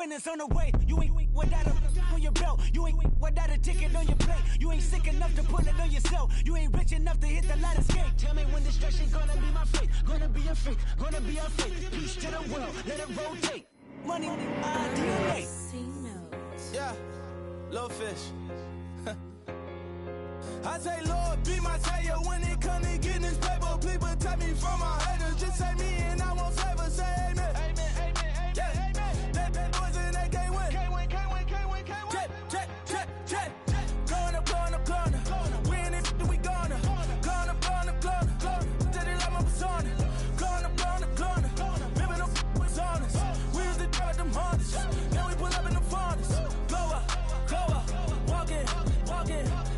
winners on the way. You ain't without a on your belt. You ain't without a ticket on your plate. You ain't sick enough to put it on yourself. You ain't rich enough to hit the ladder skate. Tell me when destruction gonna be my fate. Gonna be a fate, gonna be a fate. Peace to the world, let it rotate. Money, DNA. Yeah, little fish. I say, Lord, be my savior when it come to getting this paper. Please protect me from my haters. Just say me and I won't save us. Say amen. Amen, amen, amen, yeah. Amen. They bad boys and they can't win. Can't win, can't win, can't win, can't win. Check. Gonna. We in it, we gonna. Gonna. Tell they like my persona. Gonna. Remember them was honest. We used to drive them Hondas. Now we pull up in the Fondas. Glow up. Walk in.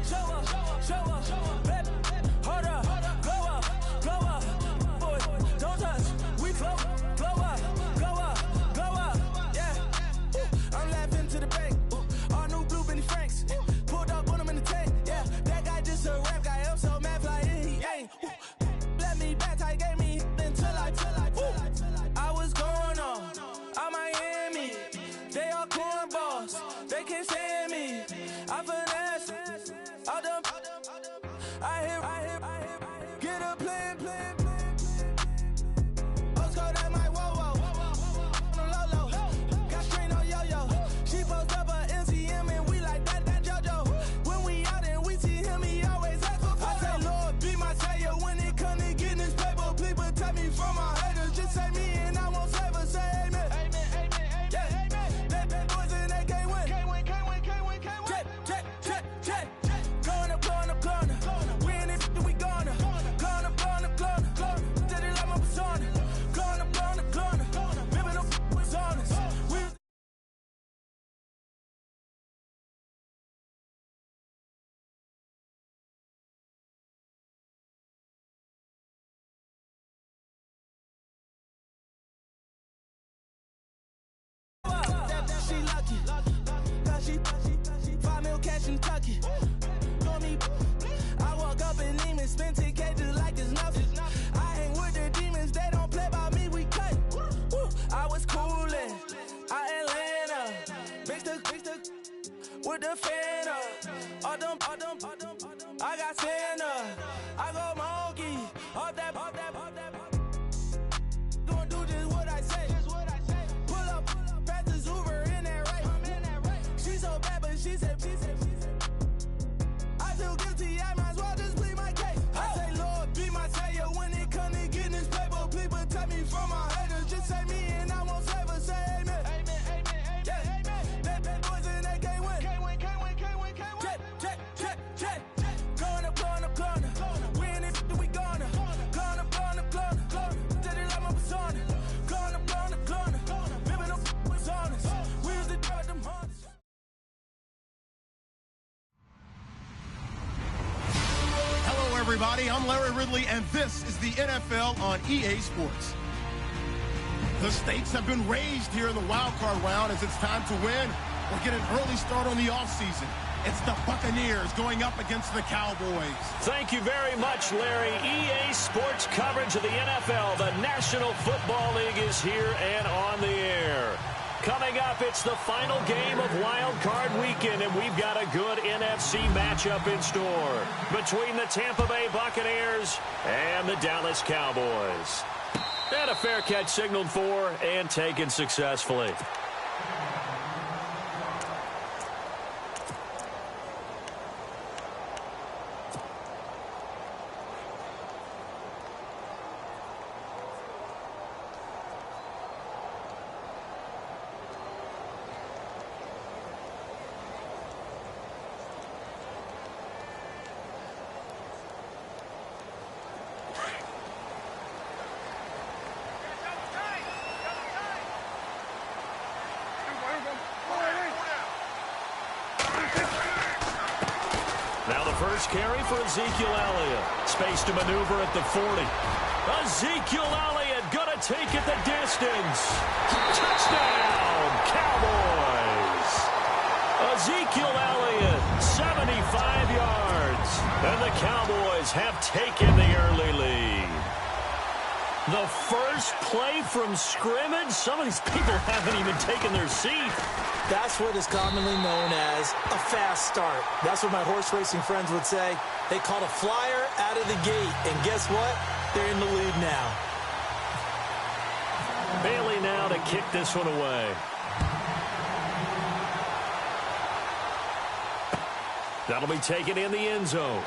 Show up. Baby, hold up. Glow up. Boy, don't touch. We float. Glow up. Yeah. I'm laughing to the bank. All new blue Benny Franks. Pulled up on him in the tank. Yeah, that guy just a rap guy. I'm so mad fly in. He ain't. Let me back. I gave me until I was going on. I'm Miami. They all cornballs. They can't stand me. I finesse. All them. I hear. Get a plan. Postcode at my whoa. On the low. Got strain on yo-yo. She post up a MCM and we like that JoJo. When we out and we see him, he always asks for photo. I say, Lord, be my savior when it come to getting this paper. Please protect me from my haters. Just say me and I won't save us. Say amen. Amen. Yeah. Amen. They bad boys and they can't win. Can't win. Check. Gonna. We in it, we gonna. Gonna. Tell they like my persona. Gonna. Remember them was honest. We she lucky, cause she 5 mil cash in Tucky. Call me, I walk up in demons, spend 10K just like it's nothing. I hang with the demons, they don't play by me, we cut. I was coolin', Atlanta, mixed the with the fan up. All them, I got Santa, I go monkey, all that. Don't do just what I say. Pull up, fastest Uber in that right. She so bad, but she said. I feel guilty, I might as well just plead my case. I say, Lord, be my savior when it come to getting this paper. Please protect me from my haters. Just say me and I won't save us. Say amen. Amen. Yeah. They bad boys and they can't win. Can't win. Check. Gonna. We in it, we gonna. Gonna. Tell they like my persona. Gonna. Remember them was honest. We used to drive them Hondas. Hello, everybody. I'm Larry Ridley, and this is the NFL on EA Sports. The stakes have been raised here in the wild card round as it's time to win or get an early start on the offseason. It's the Buccaneers going up against the Cowboys. Thank you very much, Larry. EA Sports coverage of the NFL. The National Football League is here and on the air. Coming up, it's the final game of Wild Card Weekend, and we've got a good NFC matchup in store between the Tampa Bay Buccaneers and the Dallas Cowboys. And a fair catch signaled for and taken successfully. Now the first carry for Ezekiel Elliott. Space to maneuver at the 40. Ezekiel Elliott going to take it the distance. Touchdown, Cowboys. Ezekiel Elliott, 75 yards. And the Cowboys have taken the early lead. The first play from scrimmage. Some of these people haven't even taken their seat. That's what is commonly known as a fast start. That's what my horse racing friends would say. They called a flyer out of the gate. And guess what? They're in the lead now. Bailey now to kick this one away. That'll be taken in the end zone.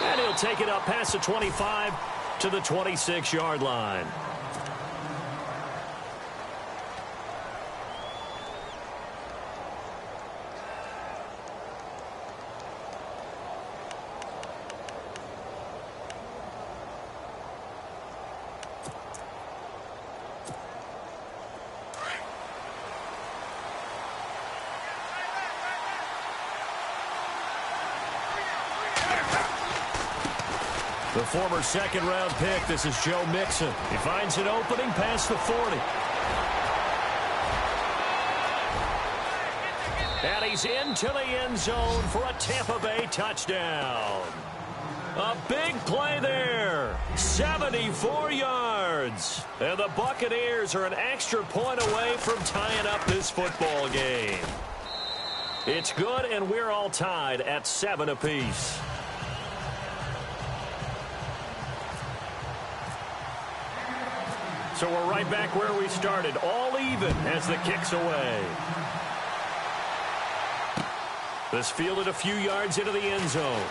And he'll take it up past the 25 to the 26-yard line. The former second-round pick, this is Joe Mixon. He finds an opening past the 40. And he's into the end zone for a Tampa Bay touchdown. A big play there. 74 yards. And the Buccaneers are an extra point away from tying up this football game. It's good, and we're all tied at 7 apiece. So we're right back where we started, all even as the kick's away. This fielded a few yards into the end zone.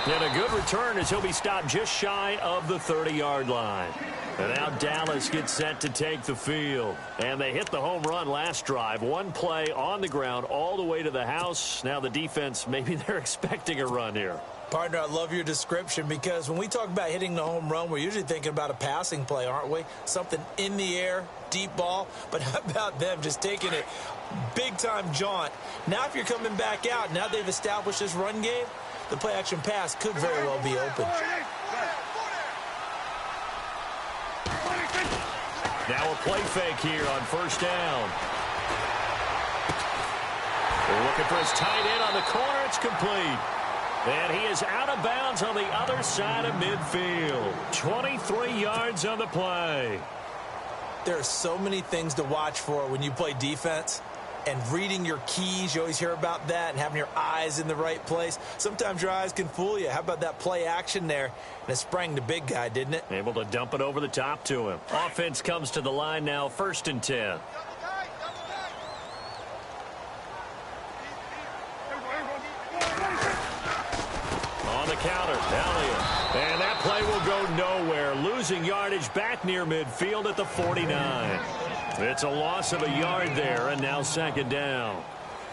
And a good return as he'll be stopped just shy of the 30-yard line. And now Dallas gets set to take the field. And they hit the home run last drive. One play on the ground all the way to the house. Now the defense, maybe they're expecting a run here. Partner, I love your description because when we talk about hitting the home run, we're usually thinking about a passing play, aren't we? Something in the air, deep ball. But how about them just taking it big-time jaunt? Now if you're coming back out, now they've established this run game, the play-action pass could very well be open. Now a play fake here on first down. They're looking for his tight end on the corner. It's complete. And he is out of bounds on the other side of midfield. 23 yards on the play. There are so many things to watch for when you play defense. And reading your keys, you always hear about that, and having your eyes in the right place. Sometimes your eyes can fool you. How about that play action there? And it sprang the big guy, didn't it? Able to dump it over the top to him. Offense comes to the line now, 1st and 10. Counter, Elliott. And that play will go nowhere. Losing yardage back near midfield at the 49. It's a loss of a yard there, and now 2nd down.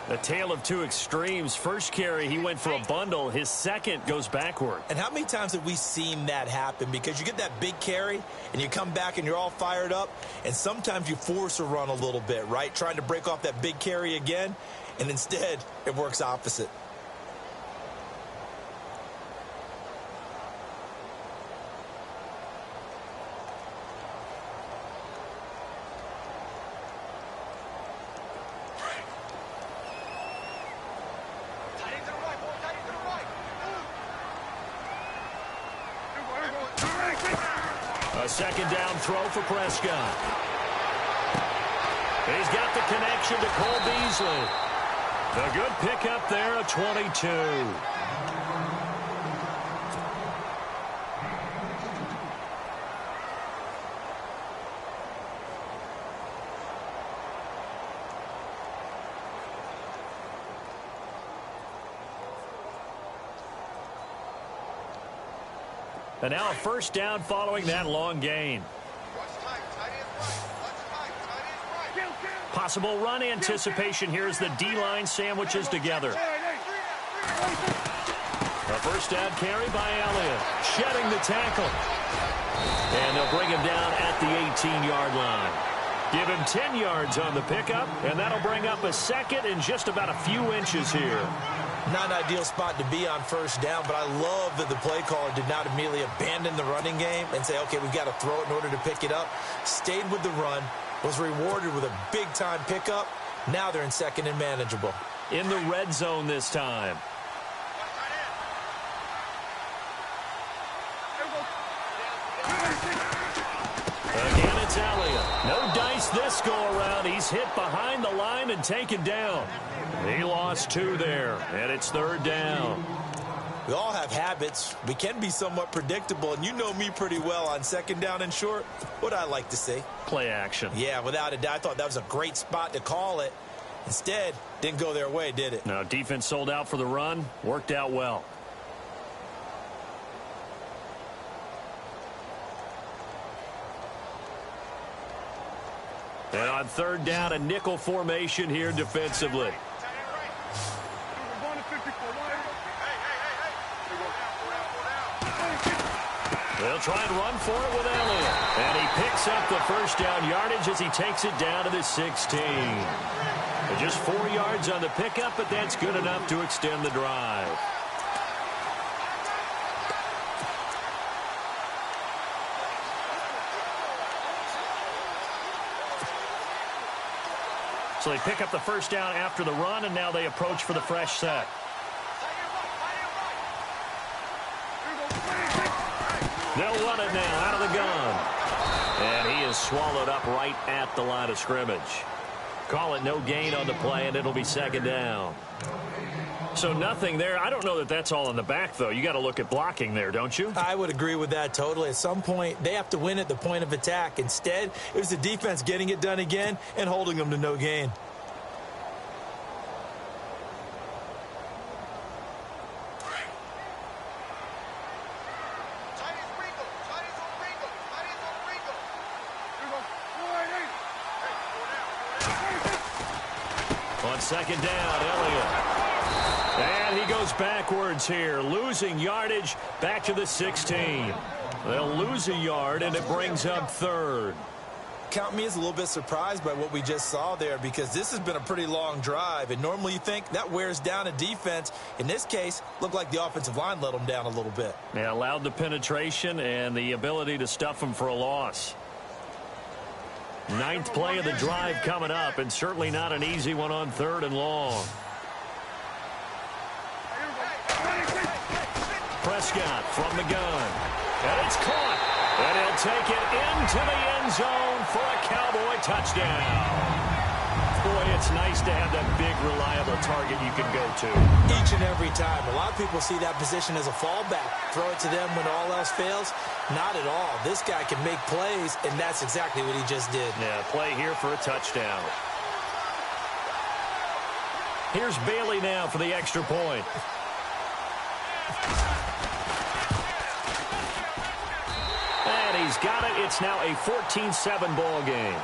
A tale of two extremes. First carry, he went for a bundle. His second goes backward. And how many times have we seen that happen? Because you get that big carry, and you come back, and you're all fired up, and sometimes you force a run a little bit, right? Trying to break off that big carry again, and instead, it works opposite. A 2nd down throw for Prescott. He's got the connection to Cole Beasley. A good pickup there, a 22. And now a 1st down following that long gain. Possible run anticipation here as the D-line sandwiches together. A 1st down carry by Elliott. Shedding the tackle. And they'll bring him down at the 18-yard line. Give him 10 yards on the pickup, and that'll bring up a 2nd and just about a few inches here. Not an ideal spot to be on 1st down, but I love that the play caller did not immediately abandon the running game and say, okay, we've got to throw it in order to pick it up. Stayed with the run, was rewarded with a big-time pickup. Now they're in 2nd and manageable. In the red zone this time. It's Elliott. No dice this go-around. He's hit behind the line and taken down. He lost 2 there, and it's 3rd down. We all have habits. We can be somewhat predictable, and you know me pretty well on 2nd down and short. What I like to see. Play action. Yeah, without a doubt. I thought that was a great spot to call it. Instead, didn't go their way, did it? No, defense sold out for the run. Worked out well. And on 3rd down, a nickel formation here defensively. They'll try and run for it with Elliott. And he picks up the 1st down yardage as he takes it down to the 16. Just 4 yards on the pickup, but that's good enough to extend the drive. So they pick up the 1st down after the run, and now they approach for the fresh set. They'll run it now out of the gun. And he is swallowed up right at the line of scrimmage. Call it no gain on the play, and it'll be 2nd down. So nothing there. I don't know that that's all in the back, though. You got to look at blocking there, don't you? I would agree with that totally. At some point, they have to win at the point of attack. Instead, it was the defense getting it done again and holding them to no gain. On 2nd down, Elliott. And he goes backwards here, losing yardage back to the 16. They'll lose a yard, and it brings up 3rd. Count me as a little bit surprised by what we just saw there, because this has been a pretty long drive, and normally you think that wears down a defense. In this case, looked like the offensive line let them down a little bit. Yeah, allowed the penetration and the ability to stuff them for a loss. 9th play of the drive coming up, and certainly not an easy one on 3rd and long. Prescott from the gun. And it's caught. And he'll take it into the end zone for a Cowboy touchdown. Boy, it's nice to have that big, reliable target you can go to. Each and every time. A lot of people see that position as a fallback. Throw it to them when all else fails. Not at all. This guy can make plays, and that's exactly what he just did. Yeah, play here for a touchdown. Here's Bailey now for the extra point. And he's got it. It's now a 14-7 ball game.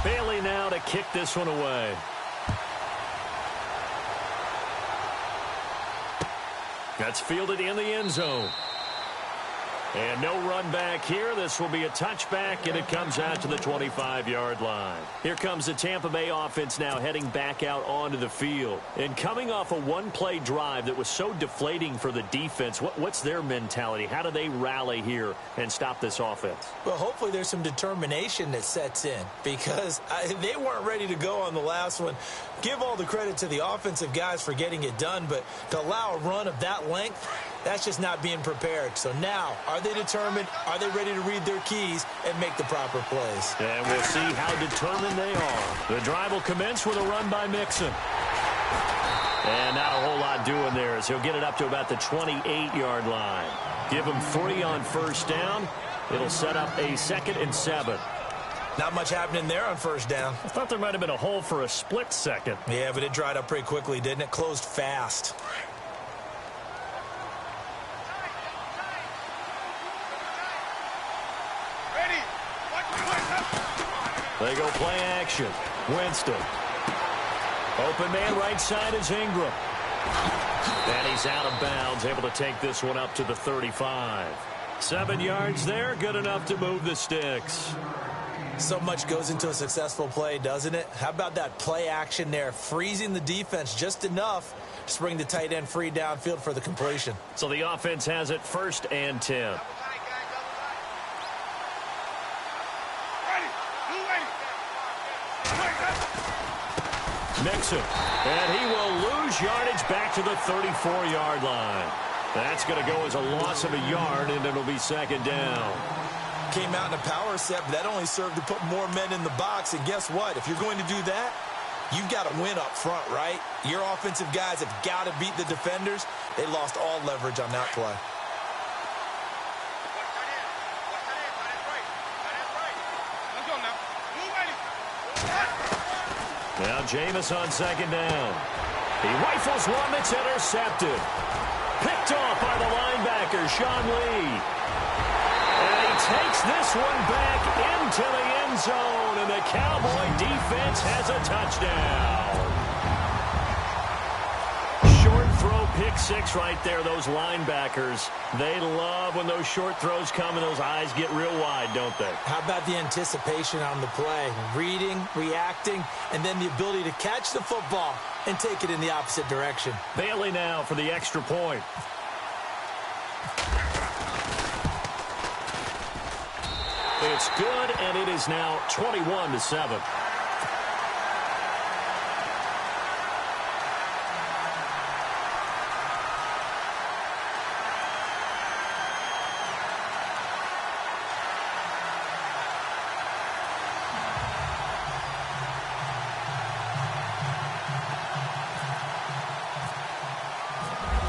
Bailey now to kick this one away. That's fielded in the end zone. And no run back here. This will be a touchback, and it comes out to the 25-yard line. Here comes the Tampa Bay offense now heading back out onto the field. And coming off a one-play drive that was so deflating for the defense, what's their mentality? How do they rally here and stop this offense? Well, hopefully there's some determination that sets in, because they weren't ready to go on the last one. Give all the credit to the offensive guys for getting it done, but to allow a run of that length, that's just not being prepared. So now, are they determined? Are they ready to read their keys and make the proper plays? And we'll see how determined they are. The drive will commence with a run by Mixon. And not a whole lot doing there as he'll get it up to about the 28-yard line. Give him 3 on first down. It'll set up a 2nd and 7. Not much happening there on first down. I thought there might have been a hole for a split second. Yeah, but it dried up pretty quickly, didn't it? Closed fast. They go play action. Winston. Open man right side is Ingram. he's out of bounds, able to take this one up to the 35. 7 yards there, good enough to move the sticks. So much goes into a successful play, doesn't it? How about that play action there, freezing the defense just enough to bring the tight end free downfield for the completion. So the offense has it 1st and 10. Mixon, and he will lose yardage back to the 34-yard line. That's going to go as a loss of a yard, and it'll be 2nd down. Came out in a power set, but that only served to put more men in the box. And guess what? If you're going to do that, you've got to win up front, right? Your offensive guys have got to beat the defenders. They lost all leverage on that play. Now Jameis on 2nd down. He rifles one that's intercepted. Picked off by the linebacker, Sean Lee. And he takes this one back into the end zone, and the Cowboy defense has a touchdown. Short throw, pick 6 right there. Those linebackers, they love when those short throws come and those eyes get real wide, don't they? How about the anticipation on the play? Reading, reacting, and then the ability to catch the football and take it in the opposite direction. Bailey now for the extra point. It's good, and it is now 21-7.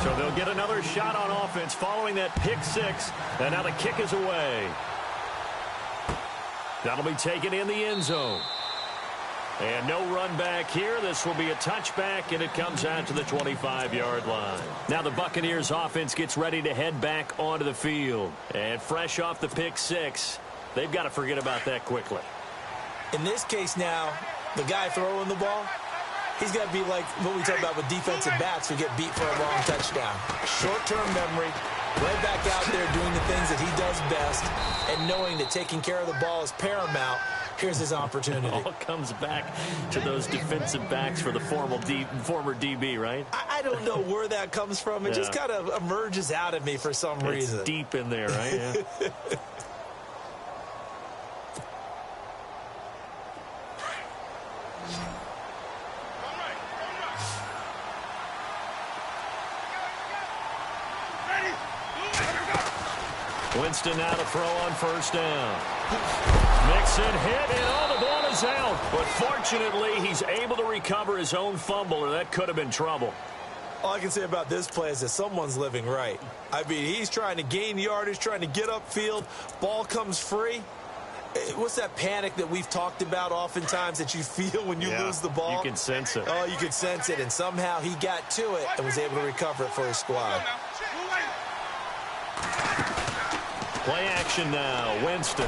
So they'll get another shot on offense following that pick 6, and now the kick is away. That'll be taken in the end zone. And no run back here. This will be a touchback, and it comes out to the 25-yard line. Now the Buccaneers offense gets ready to head back onto the field. And fresh off the pick 6, they've got to forget about that quickly. In this case now, the guy throwing the ball, he's got to be like what we talk about with defensive backs who get beat for a long touchdown. Short-term memory, right back out there doing the things that he does best, and knowing that taking care of the ball is paramount. Here's his opportunity. It all comes back to those defensive backs for the former DB, right? I don't know where that comes from. It just kind of emerges out of me for some reason. It's deep in there, right? Yeah. Winston now to throw on 1st down. Mixon hit, and all the ball is out. But fortunately, he's able to recover his own fumble, or that could have been trouble. All I can say about this play is that someone's living right. I mean, he's trying to gain yardage, trying to get upfield. Ball comes free. What's that panic that we've talked about oftentimes that you feel when you lose the ball? You can sense it. Oh, you can sense it, and somehow he got to it and was able to recover it for his squad. Play action now, Winston.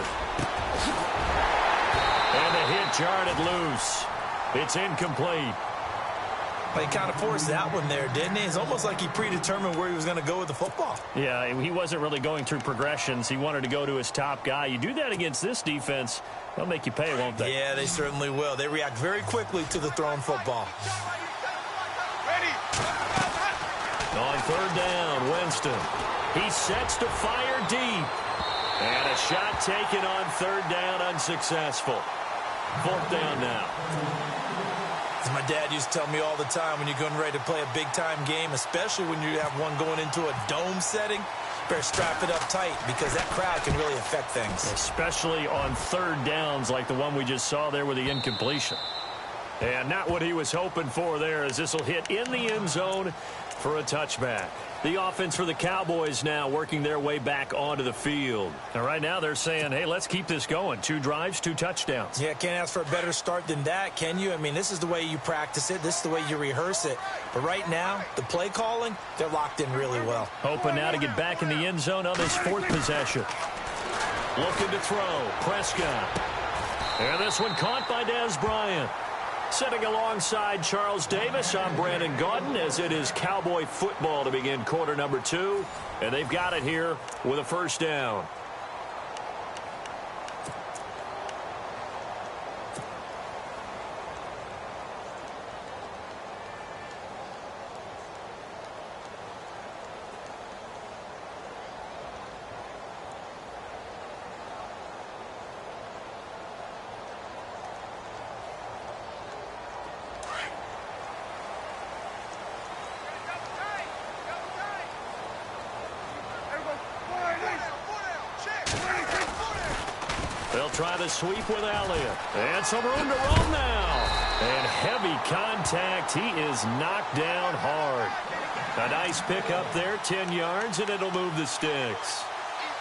And the hit jarred it loose. It's incomplete. He kind of forced that one there, didn't he? It's almost like he predetermined where he was going to go with the football. Yeah, he wasn't really going through progressions. He wanted to go to his top guy. You do that against this defense, they'll make you pay, won't they? Yeah, they certainly will. They react very quickly to the thrown football. On 3rd down, Winston. He sets to fire deep. And a shot taken on 3rd down, unsuccessful. 4th down now. As my dad used to tell me all the time, when you're getting ready to play a big-time game, especially when you have one going into a dome setting, better strap it up tight because that crowd can really affect things. Especially on 3rd downs like the one we just saw there with the incompletion. And not what he was hoping for there, as this will hit in the end zone for a touchback. The offense for the Cowboys now working their way back onto the field. And right now they're saying, hey, let's keep this going. 2 drives, 2 touchdowns. Yeah, can't ask for a better start than that, can you? I mean, this is the way you practice it. This is the way you rehearse it. But right now, the play calling, they're locked in really well. Hoping now to get back in the end zone on this 4th possession. Looking to throw. Prescott. And this one caught by Dez Bryant. Sitting alongside Charles Davis, I'm Brandon Gaudin, as it is Cowboy football to begin quarter number 2. And they've got it here with a first down. They'll try the sweep with Elliott. And some room to roam now. And heavy contact. He is knocked down hard. A nice pickup there, 10 yards, and it'll move the sticks.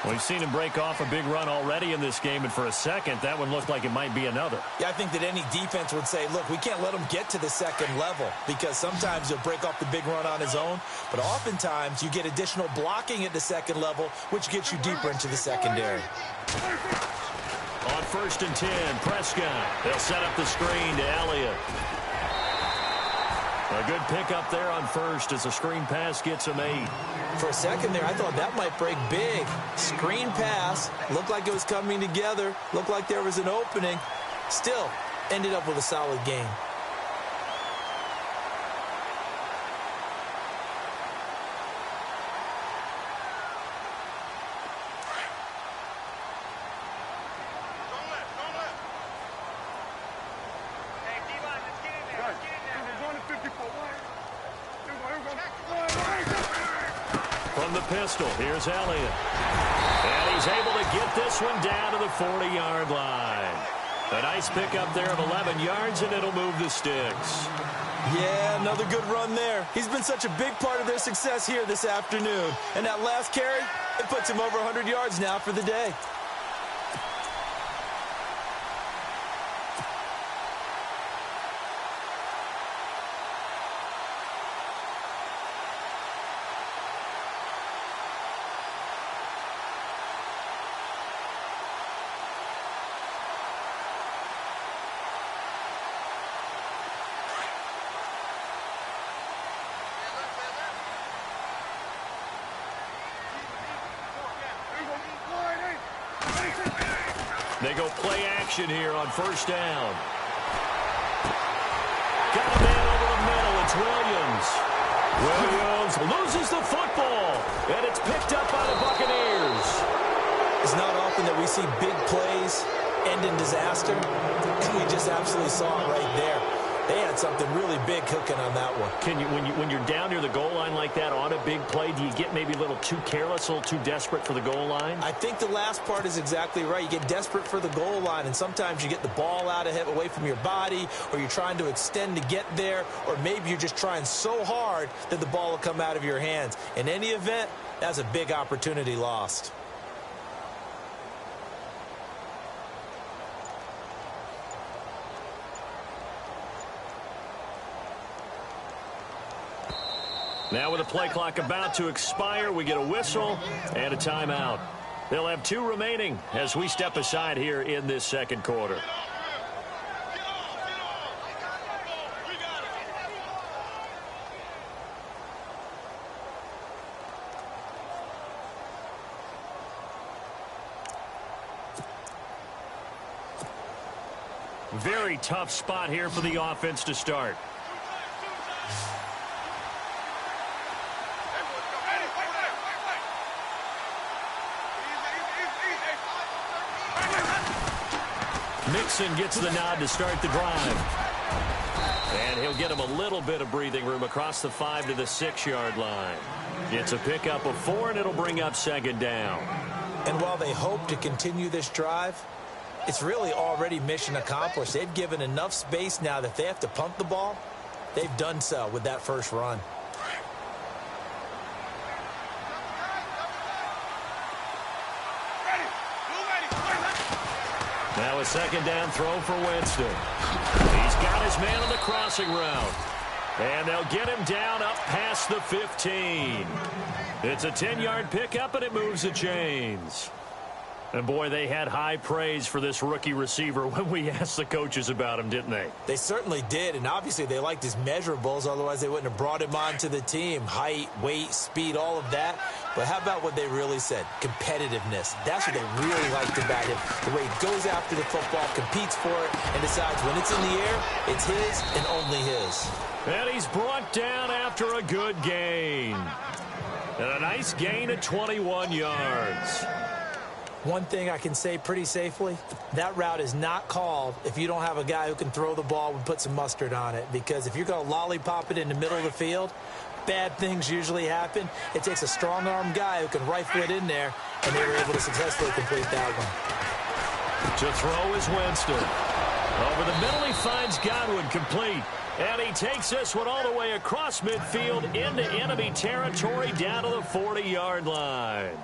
We've seen him break off a big run already in this game, and for a second, that one looked like it might be another. Yeah, I think that any defense would say, look, we can't let him get to the second level, because sometimes he'll break off the big run on his own, but oftentimes you get additional blocking at the second level, which gets you deeper into the secondary. On 1st and 10, Prescott. They'll set up the screen to Elliott. A good pickup there on first as the screen pass gets him 8. For a second there, I thought that might break big. Screen pass. Looked like it was coming together. Looked like there was an opening. Still, ended up with a solid game. From the pistol, here's Elliott. And he's able to get this one down to the 40-yard line. A nice pickup there of 11 yards, and it'll move the sticks. Yeah, another good run there. He's been such a big part of their success here this afternoon. And that last carry, it puts him over 100 yards now for the day. They go play action here on 1st down. Got a man over the middle. It's Williams. Williams loses the football, and it's picked up by the Buccaneers. It's not often that we see big plays end in disaster, and we just absolutely saw it right there. They had something really big cooking on that one. Can you, when you're down near the goal line like that on a big play, do you get maybe a little too careless, a little too desperate for the goal line? I think the last part is exactly right. You get desperate for the goal line, and sometimes you get the ball out of it, away from your body, or you're trying to extend to get there, or maybe you're just trying so hard that the ball will come out of your hands. In any event, that's a big opportunity lost. Now with the play clock about to expire, we get a whistle and a timeout. They'll have 2 remaining as we step aside here in this second quarter. Very tough spot here for the offense to start. Mixon gets the nod to start the drive. And he'll get him a little bit of breathing room across the 5 to the 6-yard line. It's a pickup of 4, and it'll bring up 2nd down. And while they hope to continue this drive, it's really already mission accomplished. They've given enough space now that if they have to punt the ball, they've done so with that first run. Now a 2nd down throw for Winston. He's got his man on the crossing route. And they'll get him down up past the 15. It's a 10-yard pickup, and it moves the chains. And, boy, they had high praise for this rookie receiver when we asked the coaches about him, didn't they? They certainly did, and obviously they liked his measurables. Otherwise, they wouldn't have brought him onto the team. Height, weight, speed, all of that. But how about what they really said? Competitiveness. That's what they really liked about him. The way he goes after the football, competes for it, and decides when it's in the air, it's his and only his. And he's brought down after a good gain. And a nice gain of 21 yards. One thing I can say pretty safely, that route is not called if you don't have a guy who can throw the ball and put some mustard on it. Because if you're going to lollipop it in the middle of the field, bad things usually happen. It takes a strong-arm guy who can rifle it in there, and they were able to successfully complete that one. To throw is Winston. Over the middle, he finds Godwin complete. And he takes this one all the way across midfield into enemy territory down to the 40-yard line.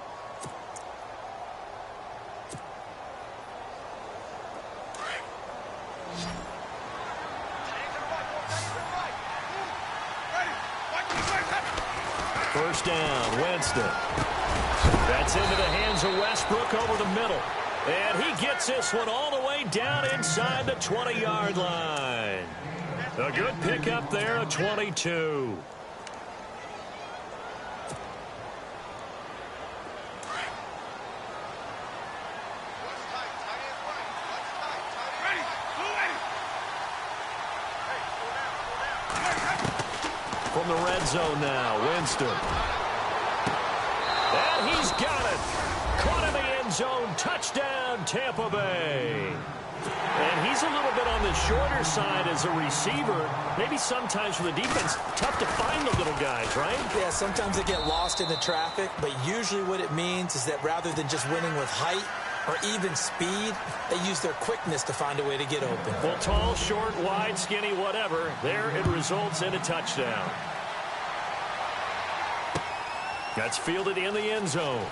First down, Winston. That's into the hands of Westbrook over the middle. And he gets this one all the way down inside the 20-yard line. A good pickup there, a 22. From the red zone now, Winston. And he's got it. Caught in the end zone. Touchdown, Tampa Bay. And he's a little bit on the shorter side as a receiver. Maybe sometimes for the defense, tough to find the little guys, right? Yeah, sometimes they get lost in the traffic, but usually what it means is that rather than just winning with height or even speed, they use their quickness to find a way to get open. Well, tall, short, wide, skinny, whatever, there it results in a touchdown. That's fielded in the end zone.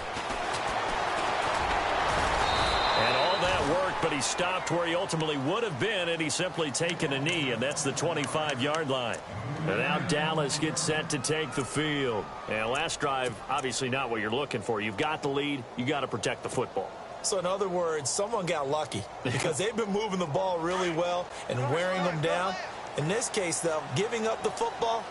And all that worked, but he stopped where he ultimately would have been had he simply taken a knee, and that's the 25-yard line. And now Dallas gets set to take the field. And last drive, obviously not what you're looking for. You've got the lead. You got to protect the football. So in other words, someone got lucky because they've been moving the ball really well and wearing them down. In this case, though, giving up the football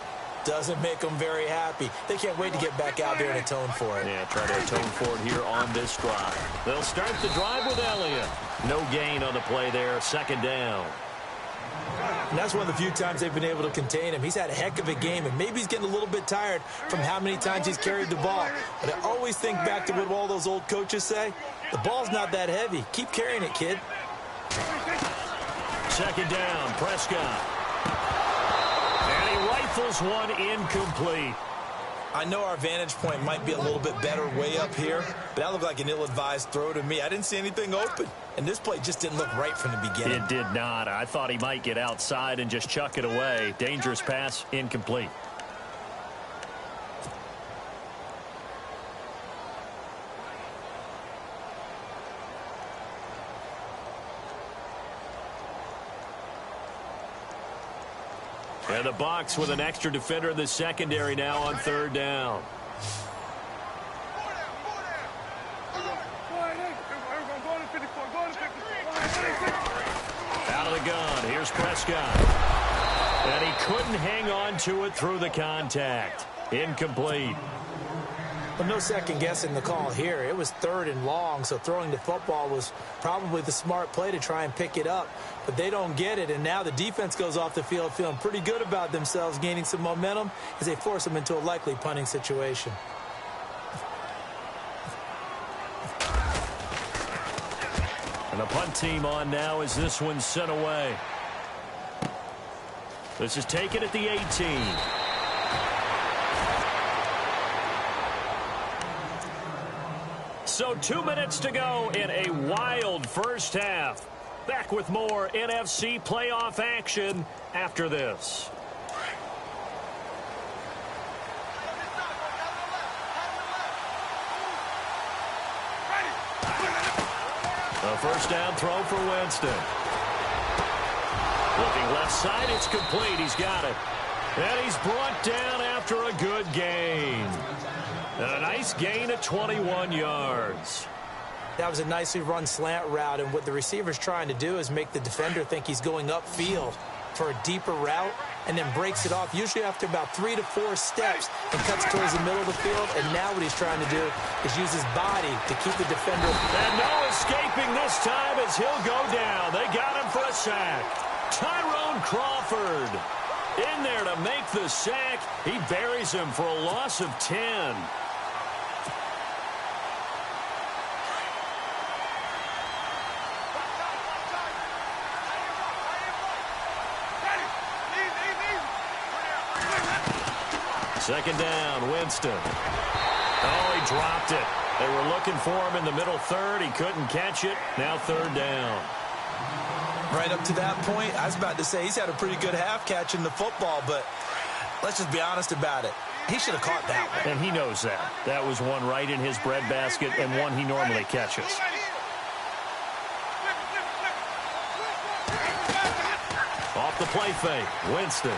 doesn't make them very happy. They can't wait to get back out there and atone for it. Yeah, try to atone for it here on this drive. They'll start the drive with Elliott. No gain on the play there, second down. And that's one of the few times they've been able to contain him. He's had a heck of a game, and maybe he's getting a little bit tired from how many times he's carried the ball. But I always think back to what all those old coaches say. The ball's not that heavy. Keep carrying it, kid. Second down, Prescott. And he rifles one incomplete. I know our vantage point might be a little bit better way up here, but that looked like an ill-advised throw to me. I didn't see anything open, and this play just didn't look right from the beginning. It did not. I thought he might get outside and just chuck it away. Dangerous pass, incomplete. And the Bucs with an extra defender in the secondary now on third down. Out of the gun. Here's Prescott. And he couldn't hang on to it through the contact. Incomplete. Well, no second guessing the call here. It was third and long, so throwing the football was probably the smart play to try and pick it up. But they don't get it, and now the defense goes off the field feeling pretty good about themselves, gaining some momentum as they force them into a likely punting situation. And the punt team on now as this one's sent away. This is taken at the 18. So 2 minutes to go in a wild first half. Back with more NFC playoff action after this. A first down throw for Winston. Looking left side, it's complete. He's got it. And he's brought down after a good gain. And a nice gain of 21 yards. That was a nicely run slant route, and what the receiver's trying to do is make the defender think he's going upfield for a deeper route, and then breaks it off, usually after about 3 to 4 steps, and cuts towards the middle of the field. And now what he's trying to do is use his body to keep the defender. And no escaping this time as he'll go down. They got him for a sack. Tyrone Crawford in there to make the sack. He buries him for a loss of 10. Second down, Winston. Oh, he dropped it. They were looking for him in the middle third. He couldn't catch it. Now third down. Right up to that point, I was about to say he's had a pretty good half catching the football, but let's just be honest about it. He should have caught that one. And he knows that. That was one right in his breadbasket and one he normally catches. Off the play fake, Winston.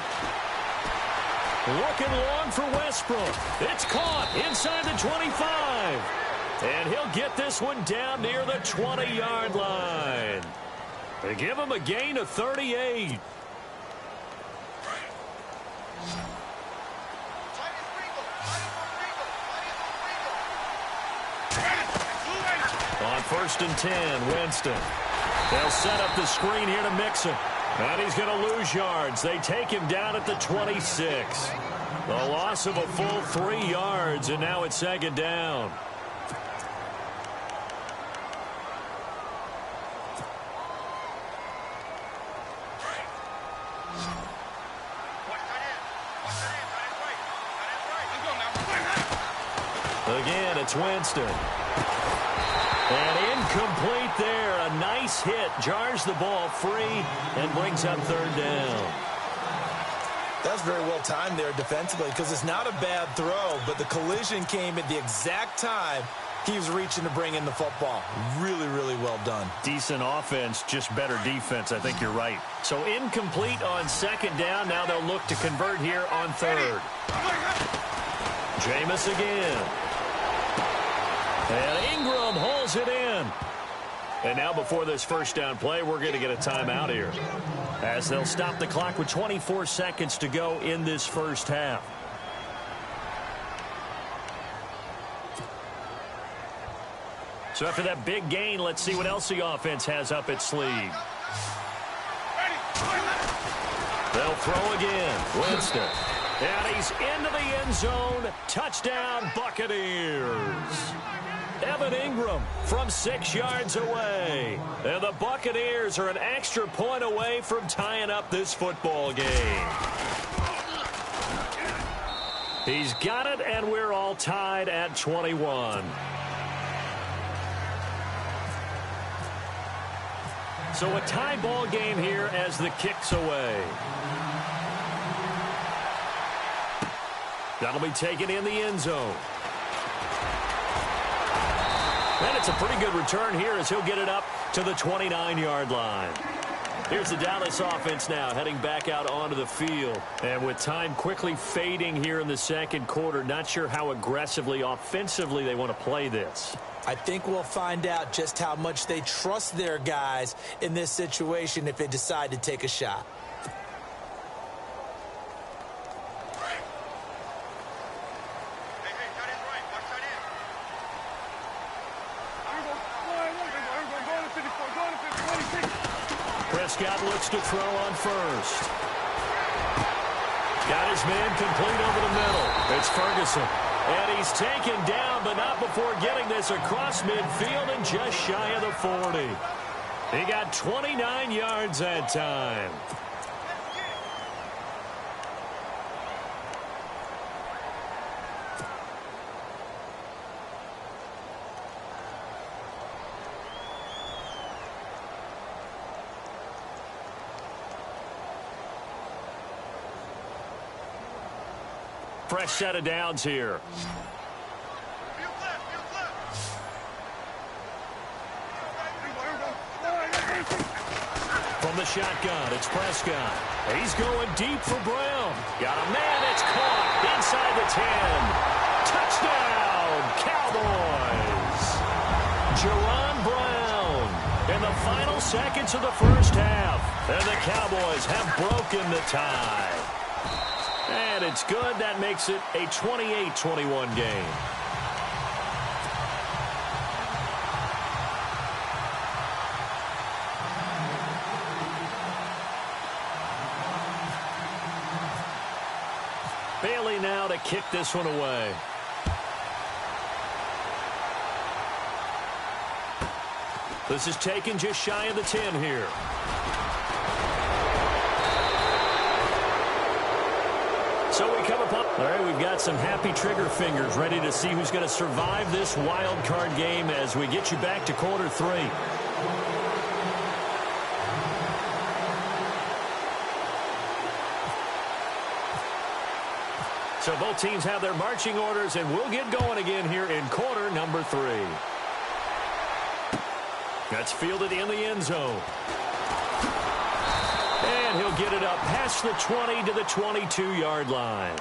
Looking long for Westbrook. It's caught inside the 25. And he'll get this one down near the 20-yard line. They give him a gain of 38. On 1st and 10, Winston. They'll set up the screen here to mix him. And he's going to lose yards. They take him down at the 26. A loss of a full 3 yards, and now it's second down. Again, it's Winston. And incomplete there. A nice hit. Jars the ball free and brings up third down. That was very well timed there defensively because it's not a bad throw, but the collision came at the exact time he was reaching to bring in the football. Really, really well done. Decent offense, just better defense. I think you're right. So incomplete on second down. Now they'll look to convert here on third. Jameis again. And Ingram hauls it in. And now before this first down play, we're going to get a timeout here, as they'll stop the clock with 24 seconds to go in this first half. So after that big gain, let's see what else the offense has up its sleeve. They'll throw again. Winston. And he's into the end zone. Touchdown, Buccaneers. Evan Ingram from 6 yards away. And the Buccaneers are an extra point away from tying up this football game. He's got it, and we're all tied at 21. So a tie ball game here as the kick's away. That'll be taken in the end zone. And it's a pretty good return here as he'll get it up to the 29-yard line. Here's the Dallas offense now heading back out onto the field. And with time quickly fading here in the second quarter, not sure how aggressively, offensively they want to play this. I think we'll find out just how much they trust their guys in this situation if they decide to take a shot. Prescott looks to throw on first. Got his man complete over the middle. It's Ferguson. And he's taken down, but not before getting this across midfield and just shy of the 40. He got 29 yards that time. Fresh set of downs here. From the shotgun, it's Prescott. He's going deep for Brown. Got a man that's caught inside the 10. Touchdown, Cowboys. Jerron final seconds of the first half. And the Cowboys have broken the tie. And it's good. That makes it a 28-21 game. Bailey now to kick this one away. This is taken just shy of the 10 here. So we come upon... All right, we've got some happy trigger fingers ready to see who's going to survive this wild card game as we get you back to quarter 3. So both teams have their marching orders, and we'll get going again here in quarter number 3. That's fielded in the end zone. And he'll get it up past the 20 to the 22-yard line.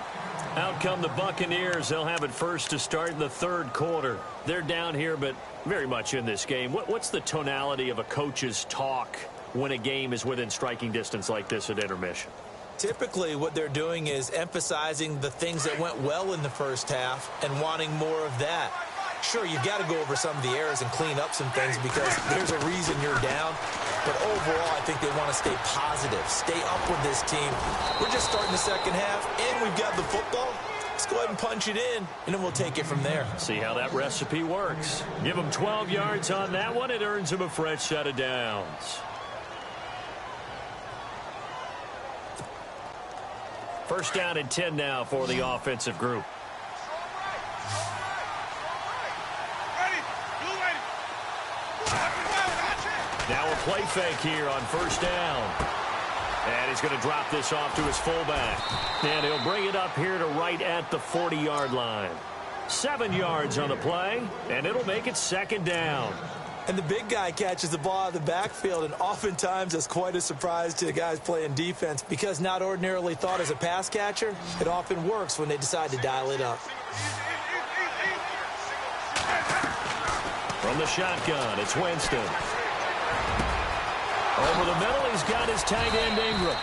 Out come the Buccaneers. They'll have it first to start in the third quarter. They're down here, but very much in this game. What's the tonality of a coach's talk when a game is within striking distance like this at intermission? Typically, what they're doing is emphasizing the things that went well in the first half and wanting more of that. Sure, you've got to go over some of the errors and clean up some things because there's a reason you're down. But overall, I think they want to stay positive, stay up with this team. We're just starting the second half, and we've got the football. Let's go ahead and punch it in, and then we'll take it from there. See how that recipe works. Give them 12 yards on that one. It earns them a fresh set of downs. First down and 10 now for the offensive group. Now a play fake here on first down. And he's going to drop this off to his fullback. And he'll bring it up here to right at the 40-yard line. 7 yards on the play, and it'll make it second down. And the big guy catches the ball out of the backfield, and oftentimes that's quite a surprise to the guys playing defense because not ordinarily thought as a pass catcher, it often works when they decide to dial it up. From the shotgun, it's Winston. Over the middle, he's got his tight end Ingram.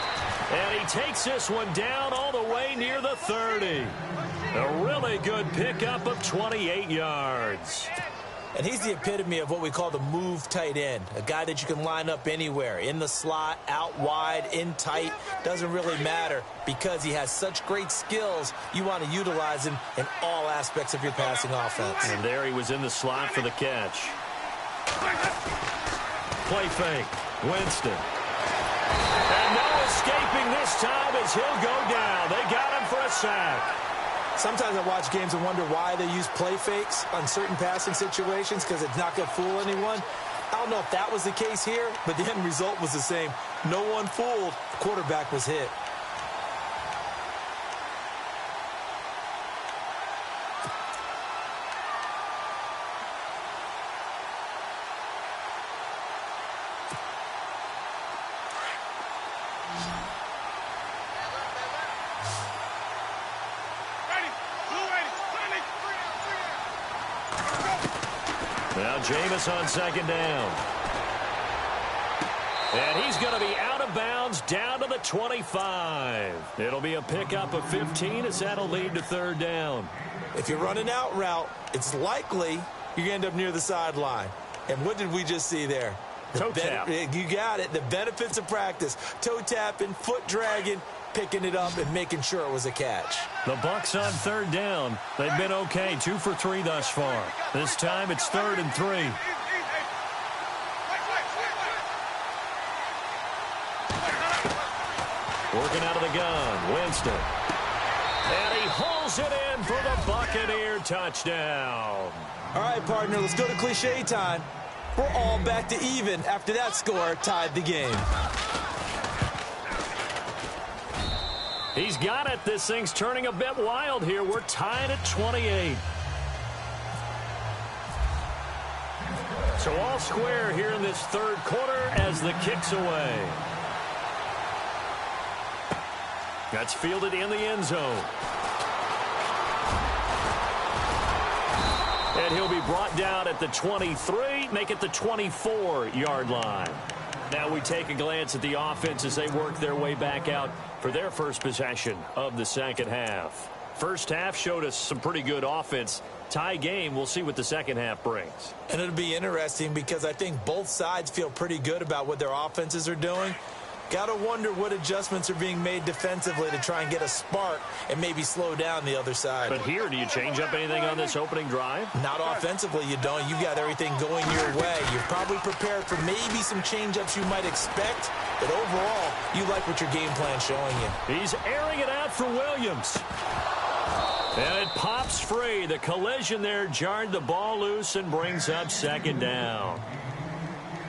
And he takes this one down all the way near the 30. A really good pickup of 28 yards. And he's the epitome of what we call the move tight end, a guy that you can line up anywhere, in the slot, out wide, in tight, doesn't really matter because he has such great skills. You want to utilize him in all aspects of your passing offense. And there he was in the slot for the catch. Play fake, Winston. And no escaping this time as he'll go down. They got him for a sack. Sometimes I watch games and wonder why they use play fakes on certain passing situations because it's not going to fool anyone. I don't know if that was the case here, but the end result was the same. No one fooled. The quarterback was hit. Now Jameis on second down. And he's going to be out of bounds down to the 25. It'll be a pickup of 15 as that'll lead to third down. If you're running out route, it's likely you're going to end up near the sideline. And what did we just see there? Toe tap. You got it. The benefits of practice. Toe tapping, foot dragging, picking it up, and making sure it was a catch. The Bucs on third down. They've been okay, 2 for 3 thus far. This time it's 3rd and 3. Working out of the gun, Winston. And he hauls it in for the Buccaneer touchdown. All right, partner, let's go to cliche time. We're all back to even after that score tied the game. He's got it. This thing's turning a bit wild here. We're tied at 28. So all square here in this third quarter as the kick's away. That's fielded in the end zone. And he'll be brought down at the 23, make it the 24-yard line. Now we take a glance at the offense as they work their way back out for their first possession of the second half. First half showed us some pretty good offense. Tie game, we'll see what the second half brings. And it'll be interesting because I think both sides feel pretty good about what their offenses are doing. Got to wonder what adjustments are being made defensively to try and get a spark and maybe slow down the other side. But here, do you change up anything on this opening drive? Not offensively, you don't. You got everything going your way. You're probably prepared for maybe some change-ups you might expect, but overall, you like what your game plan's showing you. He's airing it out for Williams. And it pops free. The collision there jarred the ball loose and brings up second down.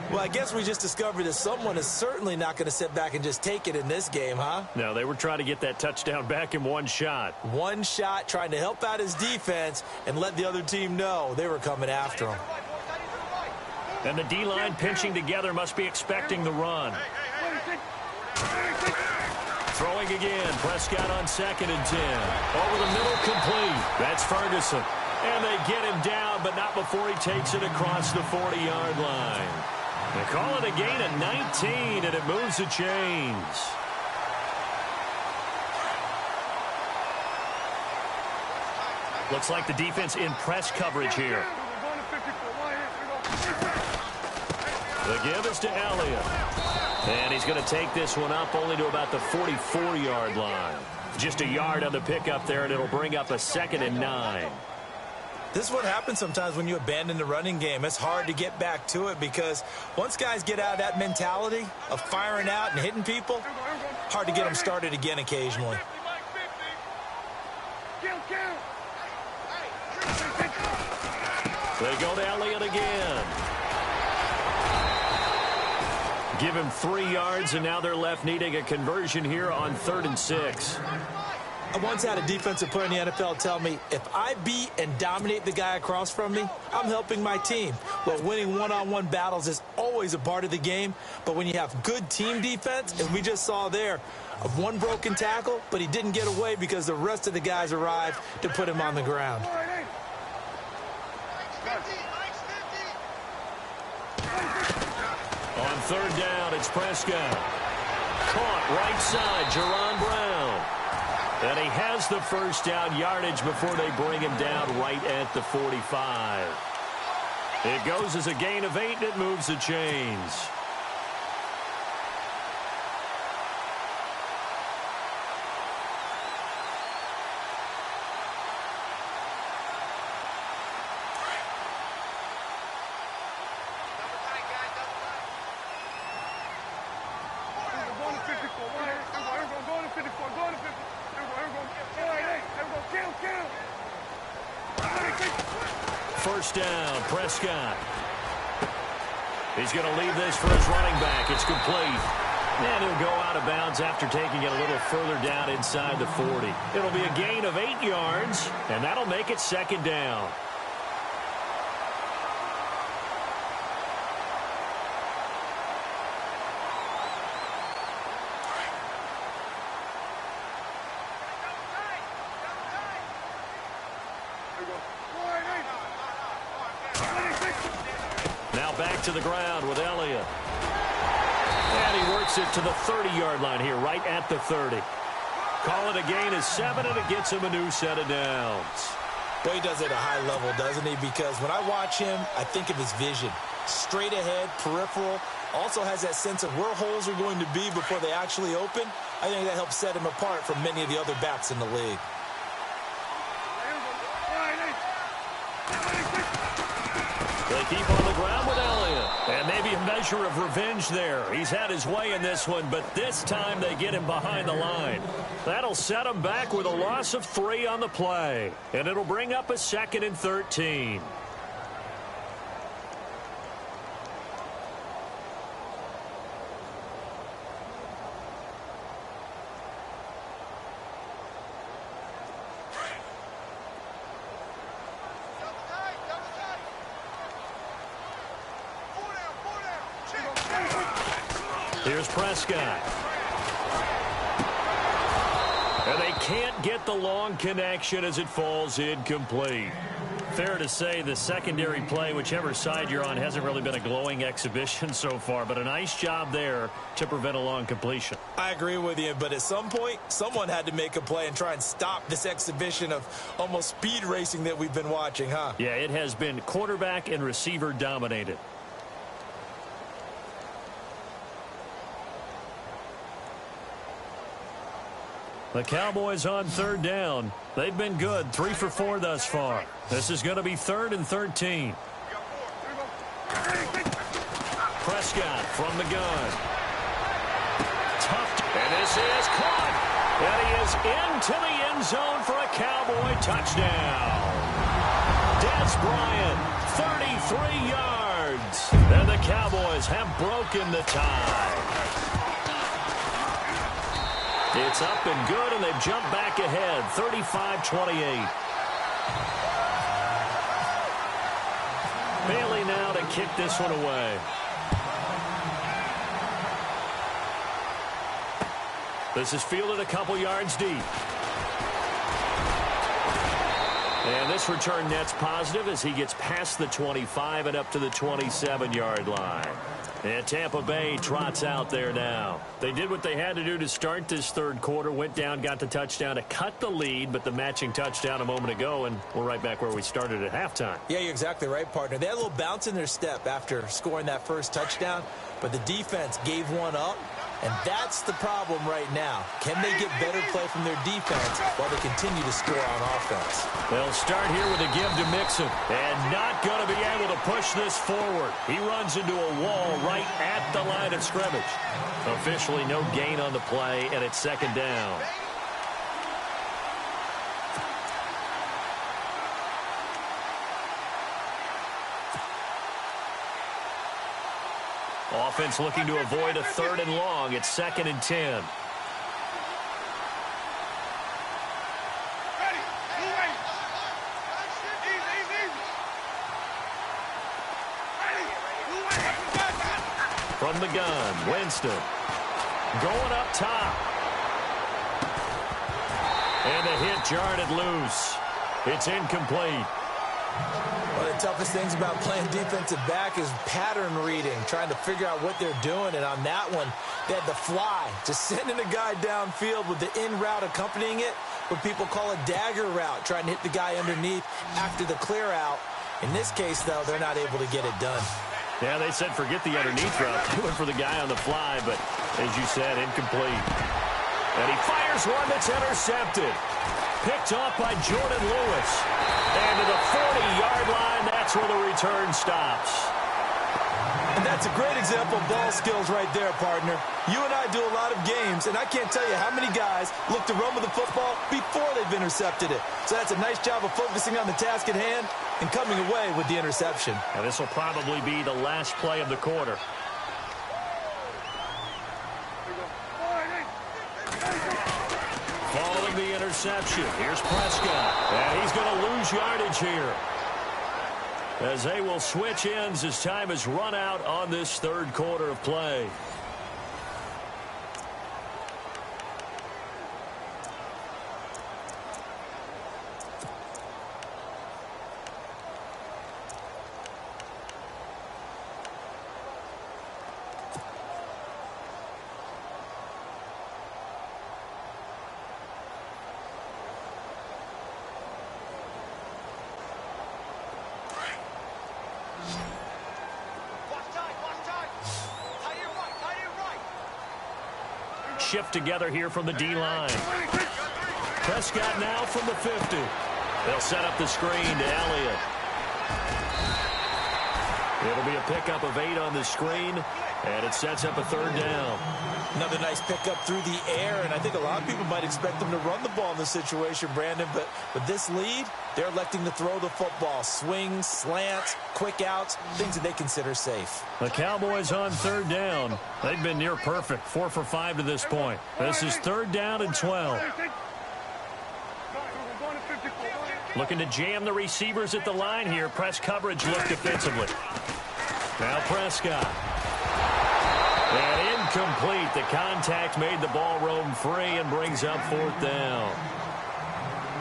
Well, I guess we just discovered that someone is certainly not going to sit back and just take it in this game, huh? No, they were trying to get that touchdown back in one shot. One shot, trying to help out his defense and let the other team know they were coming after him. And the D-line pinching together must be expecting the run. Throwing again. Prescott on 2nd and 10. Over the middle, complete. That's Ferguson. And they get him down, but not before he takes it across the 40-yard line. They call it a gain of 19, and it moves the chains. Looks like the defense in press coverage here. The give is to Elliott. And he's going to take this one up only to about the 44-yard line. Just a yard on the pickup there, and it'll bring up a 2nd and 9. This is what happens sometimes when you abandon the running game. It's hard to get back to it because once guys get out of that mentality of firing out and hitting people, hard to get them started again occasionally. They go to Elliott again. Give him 3 yards, and now they're left needing a conversion here on 3rd and 6. I once had a defensive player in the NFL tell me, if I beat and dominate the guy across from me, I'm helping my team. Well, winning one-on-one battles is always a part of the game, but when you have good team defense, as we just saw there, of one broken tackle, but he didn't get away because the rest of the guys arrived to put him on the ground. On 3rd down, it's Prescott. Caught right side, Jerron Brown. And he has the first down yardage before they bring him down right at the 45. It goes as a gain of 8, and it moves the chains. First down, Prescott. He's going to leave this for his running back. It's complete. And he'll go out of bounds after taking it a little further down inside the 40. It'll be a gain of 8 yards, and that'll make it 2nd down. Back to the ground with Elliott. And he works it to the 30-yard line here, right at the 30. Call it a gain of 7, and it gets him a new set of downs. Boy, he does it at a high level, doesn't he? Because when I watch him, I think of his vision. Straight ahead, peripheral. Also has that sense of where holes are going to be before they actually open. I think that helps set him apart from many of the other backs in the league. They keep on the ground with Elliott. And maybe a measure of revenge there. He's had his way in this one, but this time they get him behind the line. That'll set him back with a loss of 3 on the play. And it'll bring up a 2nd and 13. Here's Prescott. And they can't get the long connection as it falls incomplete. Fair to say the secondary play, whichever side you're on, hasn't really been a glowing exhibition so far, but a nice job there to prevent a long completion. I agree with you, but at some point, someone had to make a play and try and stop this exhibition of almost speed racing that we've been watching, huh? Yeah, it has been quarterback and receiver dominated. The Cowboys on third down. They've been good, 3 for 4 thus far. This is going to be 3rd and 13. Prescott from the gun. Tough. And this is caught. And he is into the end zone for a Cowboy touchdown. Des Bryant, 33 yards. And the Cowboys have broken the tie. It's up and good, and they've jumped back ahead, 35-28. Bailey now to kick this one away. This is fielded a couple yards deep. And this return net's positive as he gets past the 25 and up to the 27-yard line. And Tampa Bay trots out there now. They did what they had to do to start this third quarter. Went down, got the touchdown to cut the lead, but the matching touchdown a moment ago, and we're right back where we started at halftime. Yeah, you're exactly right, partner. They had a little bounce in their step after scoring that first touchdown, but the defense gave one up, and that's the problem right now. Can they get better play from their defense while they continue to score on offense? They'll start here with a give to Mixon, and not going to be able to push this forward. He runs into a wall right at the line of scrimmage. Officially no gain on the play, and it's 2nd down. Offense looking to avoid a 3rd and long. It's 2nd and 10. From the gun, Winston. Going up top. And the hit jarred it loose. It's incomplete. One of the toughest things about playing defensive back is pattern reading, trying to figure out what they're doing. And on that one, they had the fly, just sending a guy downfield with the in route accompanying it, what people call a dagger route, trying to hit the guy underneath after the clear out. In this case, though, they're not able to get it done. Yeah, they said forget the underneath route. They went for the guy on the fly, but as you said, incomplete. And he fires one that's intercepted. Picked off by Jordan Lewis. And to the 40-yard line, that's where the return stops. And that's a great example of ball skills right there, partner. You and I do a lot of games, and I can't tell you how many guys look to run with the football before they've intercepted it. So that's a nice job of focusing on the task at hand and coming away with the interception. Now this will probably be the last play of the quarter. Following the interception, here's Prescott. And he's going to lose yardage here, as they will switch ends as time has run out on this third quarter of play. Shift together here from the D-line. Prescott now from the 50. They'll set up the screen to Elliott. It'll be a pickup of 8 on the screen, and it sets up a 3rd down. Another nice pickup through the air, and I think a lot of people might expect them to run the ball in this situation, Brandon, but with this lead, they're electing to throw the football. Swings, slants, quick outs, things that they consider safe. The Cowboys on 3rd down. They've been near perfect, 4 for 5 to this point. This is 3rd down and 12. Looking to jam the receivers at the line here. Press coverage look defensively. Now Prescott. And incomplete. The contact made the ball roam free and brings up 4th down.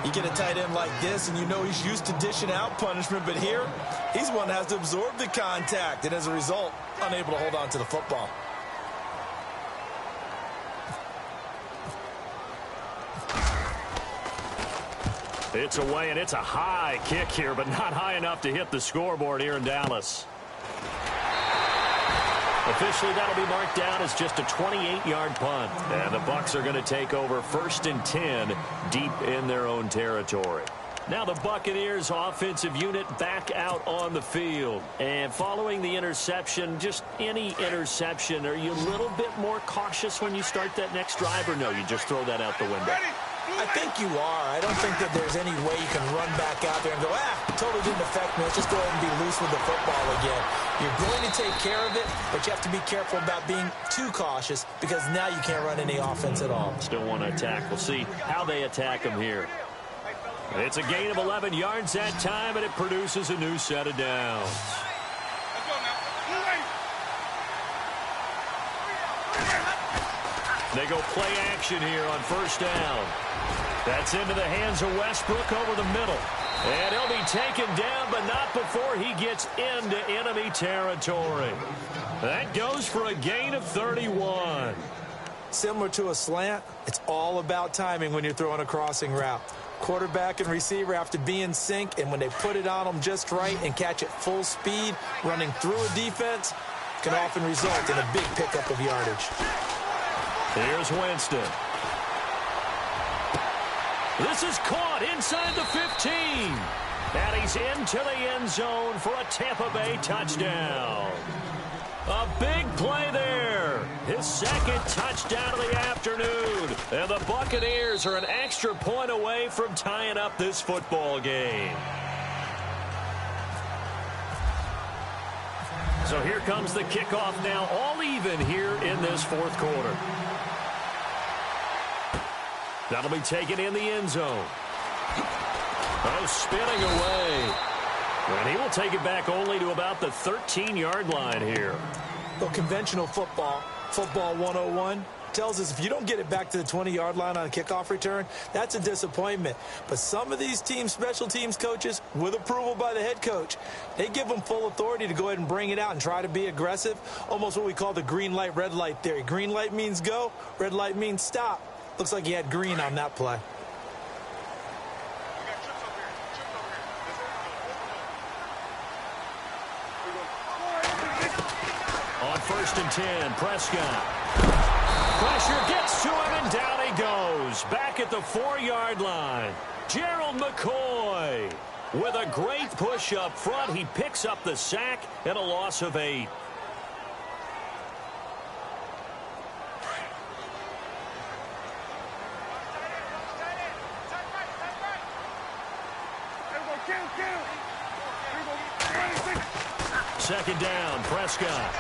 You get a tight end like this, and you know he's used to dishing out punishment, but here, he's one that has to absorb the contact, and as a result, unable to hold on to the football. It's away, and it's a high kick here, but not high enough to hit the scoreboard here in Dallas. Officially, that'll be marked down as just a 28-yard punt. And the Bucs are going to take over 1st and 10 deep in their own territory. Now the Buccaneers offensive unit back out on the field. And following the interception, just any interception, are you a little bit more cautious when you start that next drive, or no, you just throw that out the window? I think you are. I don't think that there's any way you can run back out there and go, totally didn't affect me. Let's just go ahead and be loose with the football again. You're going to take care of it, but you have to be careful about being too cautious because now you can't run any offense at all. Still want to attack. We'll see how they attack them here. It's a gain of 11 yards that time, and it produces a new set of downs. They go play action here on 1st down. That's into the hands of Westbrook over the middle. And he'll be taken down, but not before he gets into enemy territory. That goes for a gain of 31. Similar to a slant, it's all about timing when you're throwing a crossing route. Quarterback and receiver have to be in sync, and when they put it on them just right and catch it full speed, running through a defense can often result in a big pickup of yardage. Here's Winston. This is caught inside the 15. And he's into the end zone for a Tampa Bay touchdown. A big play there. His 2nd touchdown of the afternoon. And the Buccaneers are an extra point away from tying up this football game. So here comes the kickoff now, all even here in this 4th quarter. That'll be taken in the end zone. Oh, spinning away. And he will take it back only to about the 13-yard line here. Well, conventional football 101, tells us if you don't get it back to the 20-yard line on a kickoff return, that's a disappointment. But some of these teams, special teams coaches, with approval by the head coach, they give them full authority to go ahead and bring it out and try to be aggressive, almost what we call the green light, red light theory. Green light means go, red light means stop. Looks like he had green on that play. On 1st and 10, Prescott. Pressure gets to him, and down he goes. Back at the 4-yard line. Gerald McCoy with a great push up front. He picks up the sack and a loss of 8. Second down, Prescott.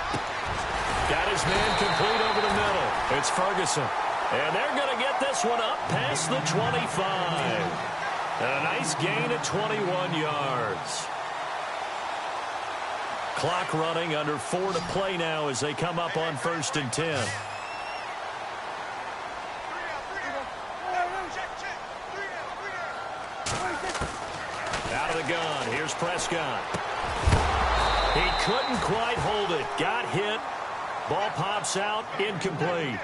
Got his man complete over the middle. It's Ferguson. And they're going to get this one up past the 25. And a nice gain of 21 yards. Clock running, under 4 to play now as they come up on 1st and 10. Out of the gun, here's Prescott. He couldn't quite hold it. Got hit. Ball pops out. Incomplete.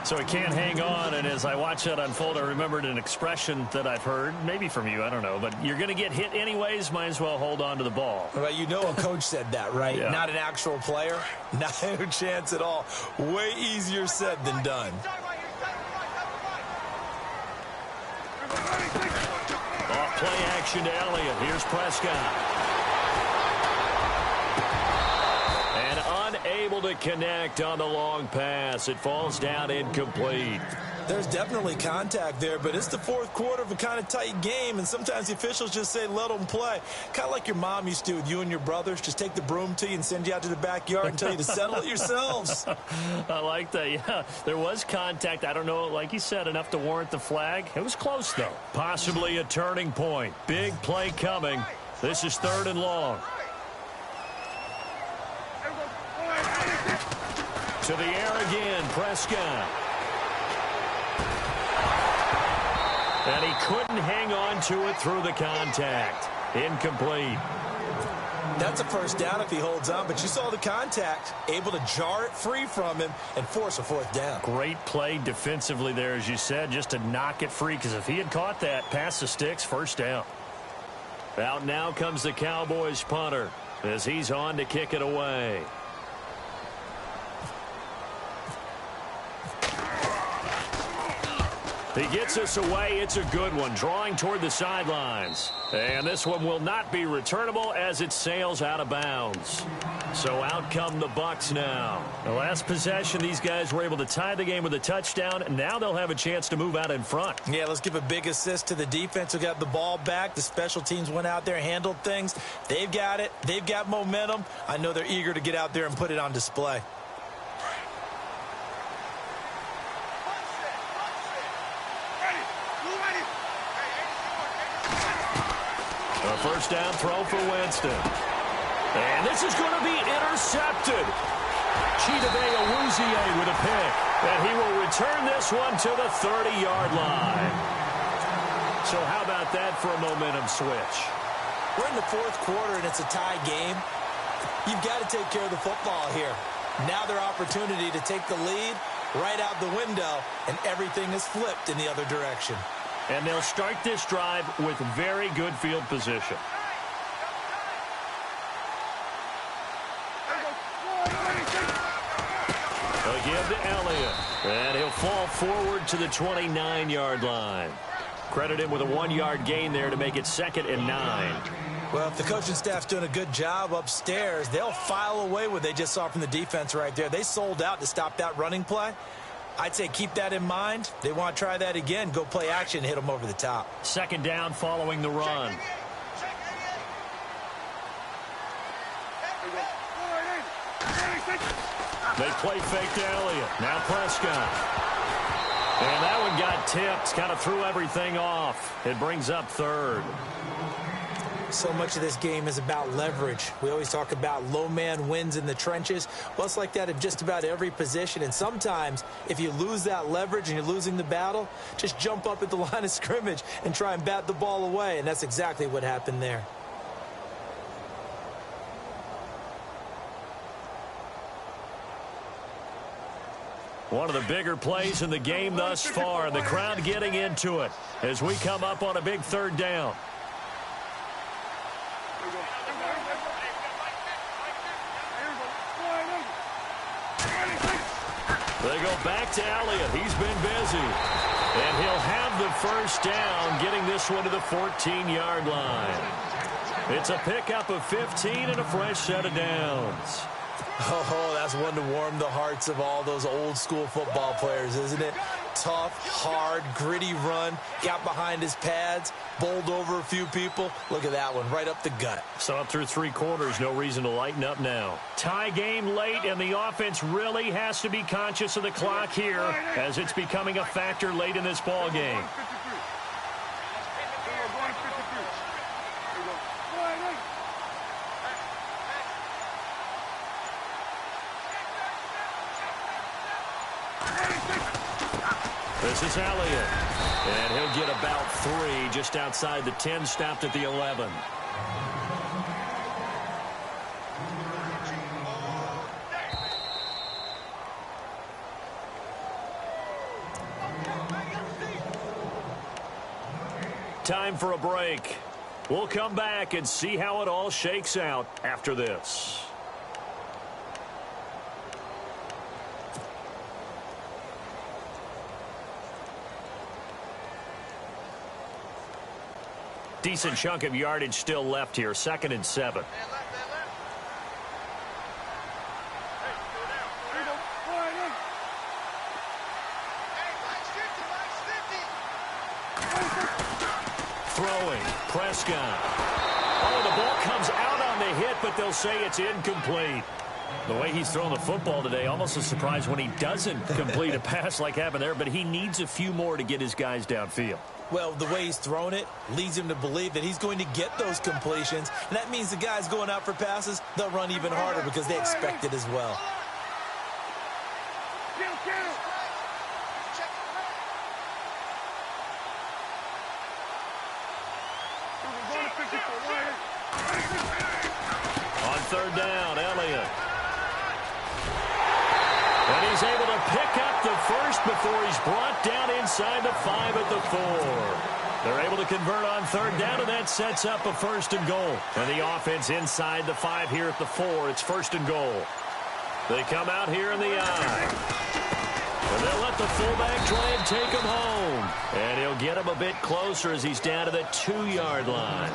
So he can't hang on, and as I watch that unfold, I remembered an expression that I've heard, maybe from you, I don't know, but you're going to get hit anyways, might as well hold on to the ball. Well, you know a coach said that, right? Yeah. Not an actual player. Not a chance at all. Way easier said than done. Off play action to Elliott. Here's Prescott. Able to connect on the long pass. It falls down incomplete. There's definitely contact there, but it's the 4th quarter of a kind of tight game, and sometimes the officials just say, let them play. Kind of like your mom used to with you and your brothers. Just take the broom to you and send you out to the backyard and tell you to settle it yourselves. I like that, yeah. There was contact. I don't know, like you said, enough to warrant the flag. It was close, though. Possibly a turning point. Big play coming. This is 3rd and long. To the air again, Prescott. And he couldn't hang on to it through the contact. Incomplete. That's a first down if he holds on, but you saw the contact, able to jar it free from him and force a fourth down. Great play defensively there, as you said, just to knock it free, because if he had caught that, past the sticks, first down. Out now comes the Cowboys punter as he's on to kick it away. He gets us away. It's a good one, drawing toward the sidelines. And this one will not be returnable as it sails out of bounds. So out come the Bucs now. The last possession, these guys were able to tie the game with a touchdown. Now they'll have a chance to move out in front. Yeah, let's give a big assist to the defense who got the ball back. The special teams went out there and handled things. They've got it. They've got momentum. I know they're eager to get out there and put it on display. A first down throw for Winston. And this is going to be intercepted. Chidobe Awuzie with a pick. And he will return this one to the 30-yard line. So how about that for a momentum switch? We're in the fourth quarter, and it's a tie game. You've got to take care of the football here. Now their opportunity to take the lead right out the window, and everything is flipped in the other direction. And they'll start this drive with very good field position. They'll give to Elliott. And he'll fall forward to the 29-yard line. Credit him with a 1-yard gain there to make it 2nd and 9. Well, if the coaching staff's doing a good job upstairs, they'll file away what they just saw from the defense right there. They sold out to stop that running play. I'd say keep that in mind. They want to try that again. Go play action and hit them over the top. 2nd down following the run. They play fake to Elliott. Now Prescott. And that one got tipped. Kind of threw everything off. It brings up 3rd. So much of this game is about leverage. We always talk about low man wins in the trenches. Well, it's like that in just about every position. And sometimes, if you lose that leverage and you're losing the battle, just jump up at the line of scrimmage and try and bat the ball away. And that's exactly what happened there. One of the bigger plays in the game thus far. The crowd getting into it as we come up on a big 3rd down. They go back to Elliott. He's been busy. And he'll have the first down, getting this one to the 14-yard line. It's a pickup of 15 and a fresh set of downs. Oh, that's one to warm the hearts of all those old-school football players, isn't it? Tough, hard, gritty run. Got behind his pads, bowled over a few people. Look at that one, right up the gut. So up through 3 quarters, no reason to lighten up now. Tie game late, and the offense really has to be conscious of the clock here as it's becoming a factor late in this ball game. This is Elliott, and he'll get about 3 just outside the 10, stopped at the 11. Time for a break. We'll come back and see how it all shakes out after this. Decent chunk of yardage still left here. 2nd and 7. Throwing. Prescott. Oh, the ball comes out on the hit, but they'll say it's incomplete. The way he's thrown the football today, almost a surprise when he doesn't complete a pass like happened there, but he needs a few more to get his guys downfield. Well, the way he's thrown it leads him to believe that he's going to get those completions. And that means the guys going out for passes, they'll run even harder because they expect it as well. third down. Elliott. And he's able to pick up the first before he's brought down inside the 5 at the 4. They're able to convert on third down, and that sets up a 1st and goal. And the offense inside the 5 here at the 4. It's 1st and goal. They come out here in the I. And they'll let the fullback try and take him home. And he'll get him a bit closer as he's down to the 2-yard line.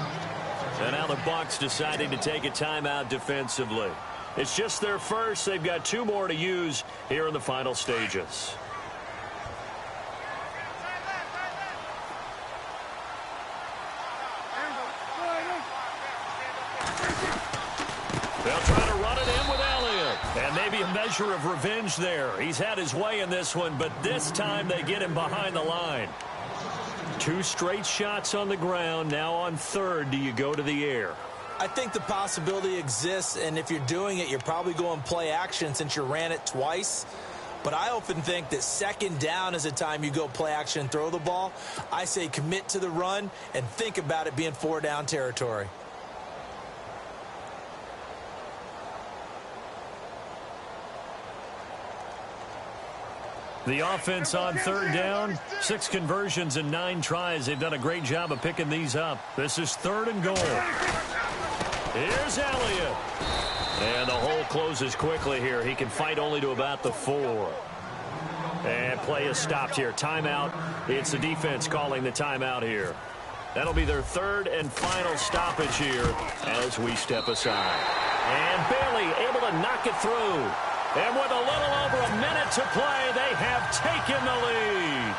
And now the Bucs deciding to take a timeout defensively. It's just their first. They've got 2 more to use here in the final stages. They'll try to run it in with Elliott. And maybe a measure of revenge there. He's had his way in this one, but this time they get him behind the line. 2 straight shots on the ground. Now on third, do you go to the air? I think the possibility exists, and if you're doing it, you're probably going play action since you ran it twice. But I often think that second down is a time you go play action and throw the ball. I say commit to the run and think about it being 4-down territory. The offense on third down, 6 conversions and 9 tries. They've done a great job of picking these up. This is 3rd and goal. Here's Elliott. And the hole closes quickly here. He can fight only to about the 4. And play is stopped here. Timeout. It's the defense calling the timeout here. That'll be their 3rd and final stoppage here as we step aside. And Bailey able to knock it through. And with a little over a minute to play, they have taken the lead.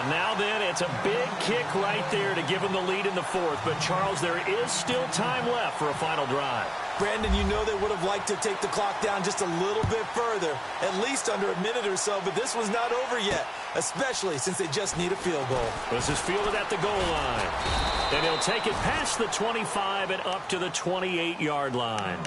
Now then, it's a big kick right there to give them the lead in the 4th. But, Charles, there is still time left for a final drive. Brandon, you know they would have liked to take the clock down just a little bit further, at least under a minute or so, but this was not over yet, especially since they just need a field goal. This is fielded at the goal line. And he'll take it past the 25 and up to the 28-yard line.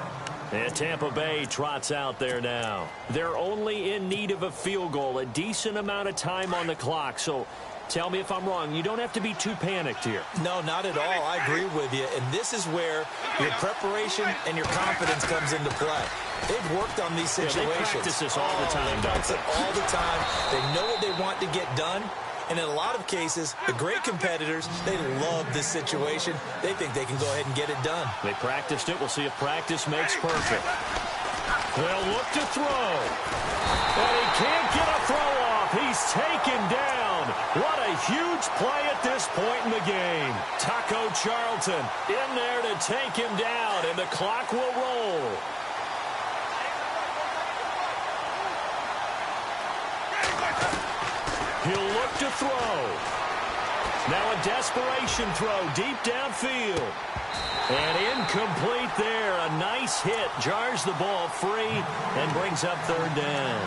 And Tampa Bay trots out there now. They're only in need of a field goal, a decent amount of time on the clock. So tell me if I'm wrong. You don't have to be too panicked here. No, not at all. I agree with you. And this is where your preparation and your confidence comes into play. They've worked on these situations. Yeah, they practice this all the time. They practice it all the time. They know what they want to get done. And in a lot of cases, the great competitors, they love this situation. They think they can go ahead and get it done. They practiced it. We'll see if practice makes perfect. They'll look to throw. And he can't get a throw off. He's taken down. What a huge play at this point in the game. Taco Charlton in there to take him down, and the clock will roll. He'll look to throw. Now a desperation throw deep downfield. And incomplete there. A nice hit. Jars the ball free and brings up 3rd down.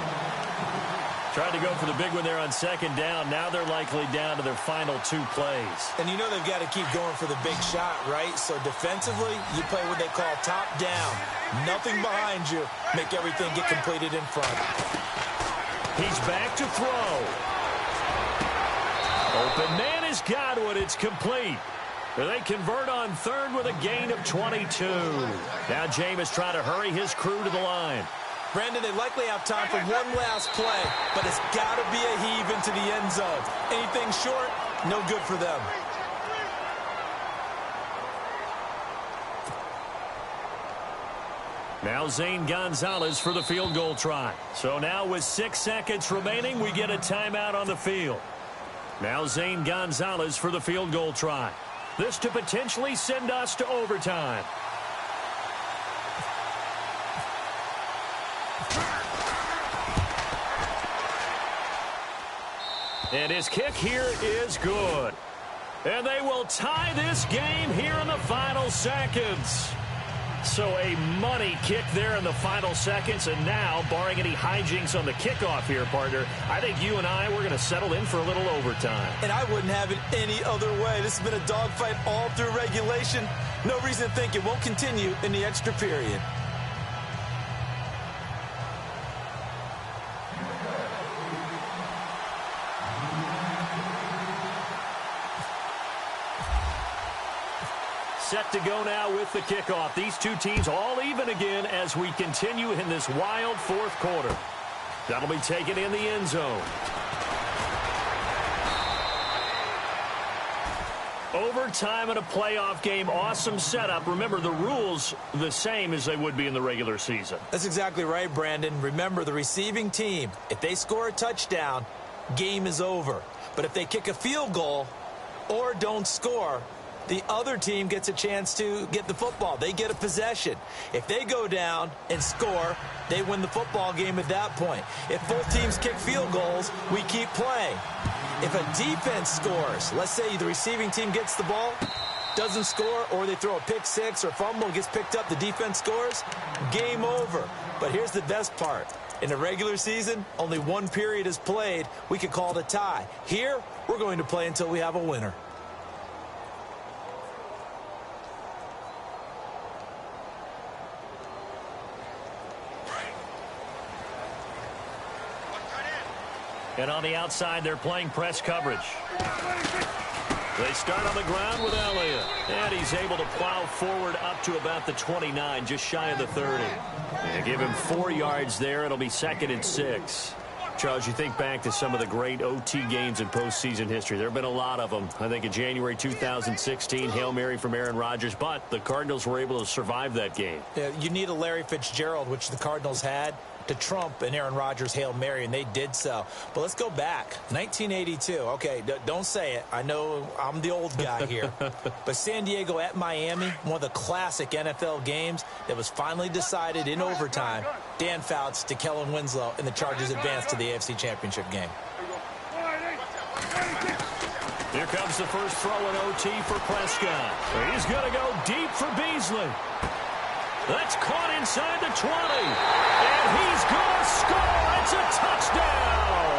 Tried to go for the big one there on 2nd down. Now they're likely down to their final 2 plays. And you know they've got to keep going for the big shot, right? So defensively, you play what they call top down. Nothing behind you. Make everything get completed in front. He's back to throw. Open man has got one. It's complete. They convert on 3rd with a gain of 22. Now Jameis trying to hurry his crew to the line. Brandon, they likely have time for one last play, but it's got to be a heave into the end zone. Anything short, no good for them. Now Zane Gonzalez for the field goal try. So now with 6 seconds remaining, we get a timeout on the field. Now Zane Gonzalez for the field goal try. This to potentially send us to overtime. And his kick here is good. And they will tie this game here in the final seconds. So a money kick there in the final seconds. And now, barring any hijinks on the kickoff here, partner, I think you and I, we're going to settle in for a little overtime. And I wouldn't have it any other way. This has been a dogfight all through regulation. No reason to think it won't continue in the extra period. Set to to go now with the kickoff. These two teams all even again as we continue in this wild fourth quarter. That'll be taken in the end zone. Overtime in a playoff game, awesome setup. Remember, the rules the same as they would be in the regular season. That's exactly right, Brandon. Remember, the receiving team, if they score a touchdown, game is over. But if they kick a field goal or don't score, the other team gets a chance to get the football. They get a possession. If they go down and score, they win the football game at that point. If both teams kick field goals, we keep playing. If a defense scores, let's say the receiving team gets the ball, doesn't score, or they throw a pick six or fumble, gets picked up, the defense scores, game over. But here's the best part. In the regular season, only one period is played. We could call it a tie. Here, we're going to play until we have a winner. And on the outside, they're playing press coverage. They start on the ground with Elliott. And he's able to plow forward up to about the 29, just shy of the 30. And give him 4 yards there. It'll be 2nd and 6. Charles, you think back to some of the great OT games in postseason history. There have been a lot of them. I think in January 2016, Hail Mary from Aaron Rodgers. But the Cardinals were able to survive that game. Yeah, you need a Larry Fitzgerald, which the Cardinals had, to trump an Aaron Rodgers Hail Mary, and they did so. But let's go back. 1982. Okay, don't say it. I know I'm the old guy here. But San Diego at Miami, one of the classic NFL games that was finally decided in overtime. Dan Fouts to Kellen Winslow, and the Chargers advanced to the AFC Championship game. Here comes the first throw in OT for Prescott. He's going to go deep for Beasley. That's caught inside the 20. And he's going to score. It's a touchdown.